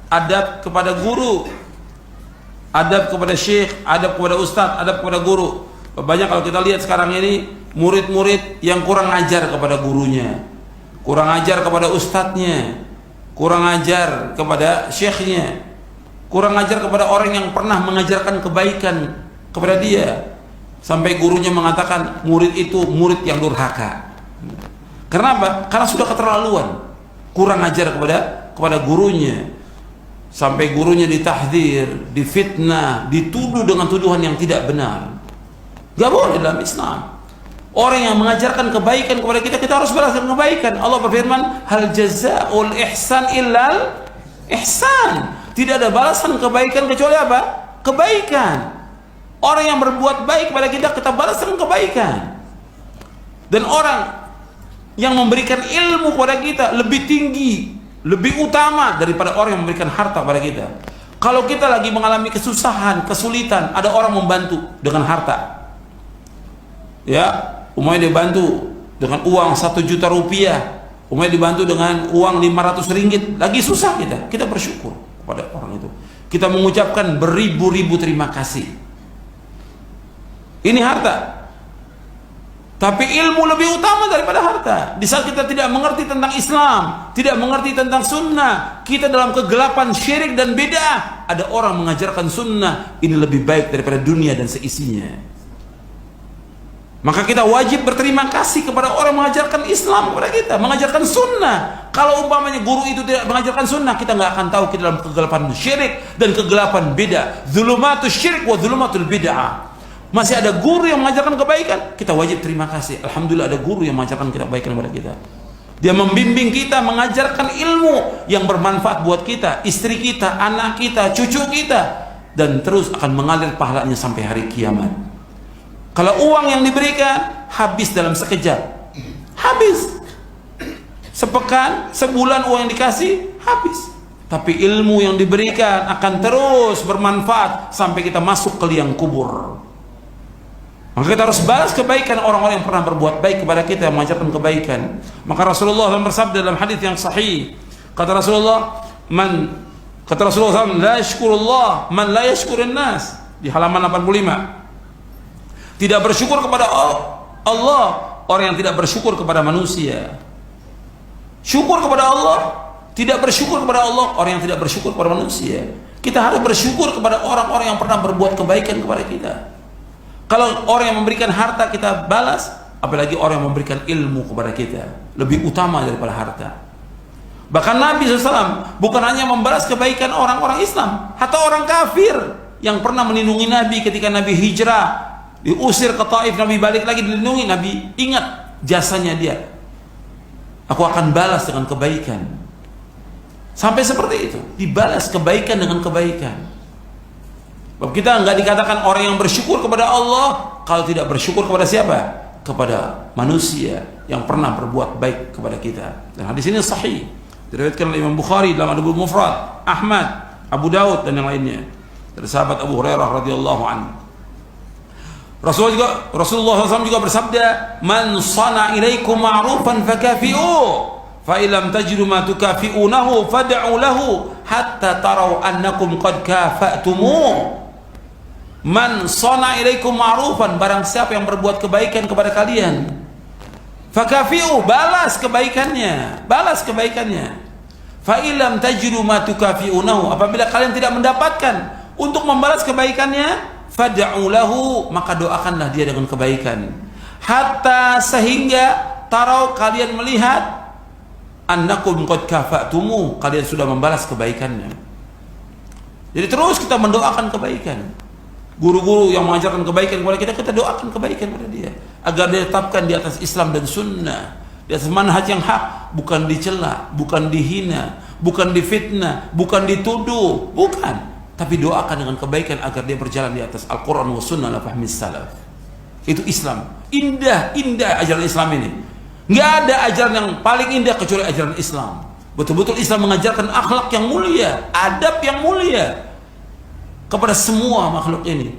adab kepada guru, adab kepada syekh, adab kepada ustadz, adab kepada guru. Banyak kalau kita lihat sekarang ini murid-murid yang kurang ajar kepada gurunya, kurang ajar kepada ustadznya, kurang ajar kepada syekhnya, kurang ajar kepada orang yang pernah mengajarkan kebaikan kepada dia, sampai gurunya mengatakan murid itu murid yang durhaka. Kenapa? Karena sudah keterlaluan, kurang ajar kepada gurunya, sampai gurunya ditahdzir, difitnah, dituduh dengan tuduhan yang tidak benar. Gak boleh dalam Islam. Orang yang mengajarkan kebaikan kepada kita, kita harus balas dengan kebaikan. Allah berfirman, hal jazaa'ul ihsan illal ihsan. Tidak ada balasan kebaikan kecuali apa? Kebaikan. Orang yang berbuat baik kepada kita, kita balas dengan kebaikan. Dan orang yang memberikan ilmu kepada kita lebih tinggi, lebih utama daripada orang yang memberikan harta kepada kita. Kalau kita lagi mengalami kesusahan, kesulitan, ada orang membantu dengan harta. Ya, umpamanya dibantu dengan uang 1 juta rupiah, umpamanya dibantu dengan uang 500 ringgit, lagi susah kita bersyukur kepada orang itu. Kita mengucapkan beribu-ribu terima kasih. Ini harta. Tapi ilmu lebih utama daripada harta. Di saat kita tidak mengerti tentang Islam, tidak mengerti tentang sunnah, kita dalam kegelapan syirik dan bid'ah, ada orang mengajarkan sunnah, ini lebih baik daripada dunia dan seisinya. Maka kita wajib berterima kasih kepada orang yang mengajarkan Islam kepada kita, mengajarkan sunnah. Kalau umpamanya guru itu tidak mengajarkan sunnah, kita nggak akan tahu kita dalam kegelapan syirik dan kegelapan bid'ah. Zulumatus syirik wa zulumatul bid'ah. Masih ada guru yang mengajarkan kebaikan, kita wajib terima kasih. Alhamdulillah ada guru yang mengajarkan kebaikan kepada kita. Dia membimbing kita, mengajarkan ilmu yang bermanfaat buat kita, istri kita, anak kita, cucu kita, dan terus akan mengalir pahalanya sampai hari kiamat. Kalau uang yang diberikan habis dalam sekejap, habis. Sepekan, sebulan uang yang dikasih habis. Tapi ilmu yang diberikan akan terus bermanfaat sampai kita masuk ke liang kubur. Maka kita harus balas kebaikan orang-orang yang pernah berbuat baik kepada kita, yang mengajarkan kebaikan. Maka Rasulullah SAW bersabda dalam hadis yang sahih, kata Rasulullah SAW, la yashkurullah man la yashkurin nas, di halaman 85. Tidak bersyukur kepada Allah orang yang tidak bersyukur kepada manusia. Syukur kepada Allah, tidak bersyukur kepada Allah orang yang tidak bersyukur kepada manusia. Kita harus bersyukur kepada orang-orang yang pernah berbuat kebaikan kepada kita. Kalau orang yang memberikan harta kita balas, apalagi orang yang memberikan ilmu kepada kita, lebih utama daripada harta. Bahkan Nabi SAW bukan hanya membalas kebaikan orang-orang Islam, hatta orang kafir yang pernah melindungi Nabi ketika Nabi hijrah, diusir ke Taif, Nabi balik lagi dilindungi, Nabi ingat jasanya dia. Aku akan balas dengan kebaikan. Sampai seperti itu, dibalas kebaikan dengan kebaikan. Sebab kita enggak dikatakan orang yang bersyukur kepada Allah kalau tidak bersyukur kepada siapa? Kepada manusia yang pernah berbuat baik kepada kita. Dan hadis ini sahih, diriwayatkan oleh Imam Bukhari dalam Adabul Mufrad, Ahmad, Abu Daud dan yang lainnya dari sahabat Abu Hurairah radhiyallahu anhu. Rasulullah SAW juga bersabda, man sana ilaikum ma'rufan fakafi'u, fa illam tajidu ma tukafi'unahu fad'u lahu hatta tarau annakum qad kafa'tumu. Man sana ilaikum ma'rufan, barang siapa yang berbuat kebaikan kepada kalian, fakafi'u, balas kebaikannya, balas kebaikannya. Fa illam tajidu ma tukafi'unahu, apabila kalian tidak mendapatkan untuk membalas kebaikannya, fad'u lahu, maka doakanlah dia dengan kebaikan. Hatta, sehingga tarau, kalian melihat, annakum qad kafa'tumu, kalian sudah membalas kebaikannya. Jadi terus kita mendoakan kebaikan. Guru-guru yang mengajarkan kebaikan kepada kita, kita doakan kebaikan kepada dia agar dia tetapkan di atas Islam dan sunnah, di atas manhaj yang hak, bukan dicela, bukan dihina, bukan difitnah, bukan dituduh, bukan. Tapi doakan dengan kebaikan agar dia berjalan di atas Al-Quran wa sunnah la fahmi salaf. Itu Islam. Indah, indah ajaran Islam ini. Nggak ada ajaran yang paling indah kecuali ajaran Islam. Betul-betul Islam mengajarkan akhlak yang mulia, adab yang mulia kepada semua makhluk ini.